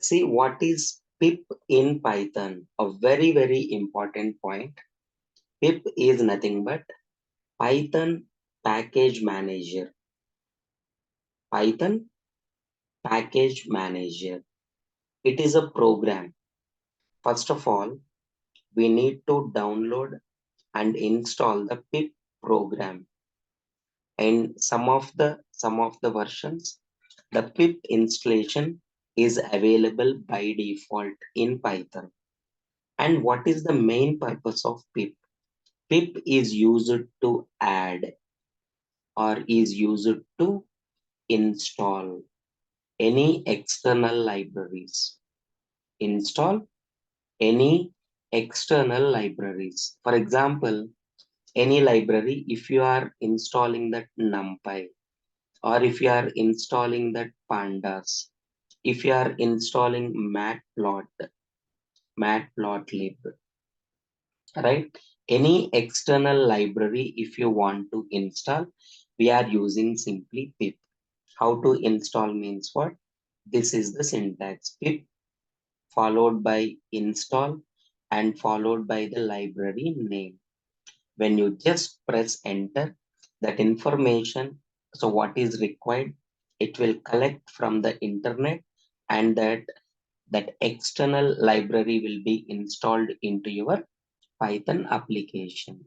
See, what is PIP in Python? A very, very important point. PIP is nothing but Python Package Manager. Python Package Manager. It is a program. First of all, we need to download and install the PIP program. And some of the versions, the PIP installation is available by default in Python. And what is the main purpose of PIP? PIP is used to add or is used to install any external libraries. Install any external libraries. For example, any library, if you are installing that NumPy, or if you are installing that Pandas, if you are installing Matplotlib, right? Any external library, if you want to install, we are using simply pip. How to install means what? This is the syntax: pip followed by install and followed by the library name. When you just press enter, that information, so what is required, it will collect from the internet, and that external library will be installed into your Python application.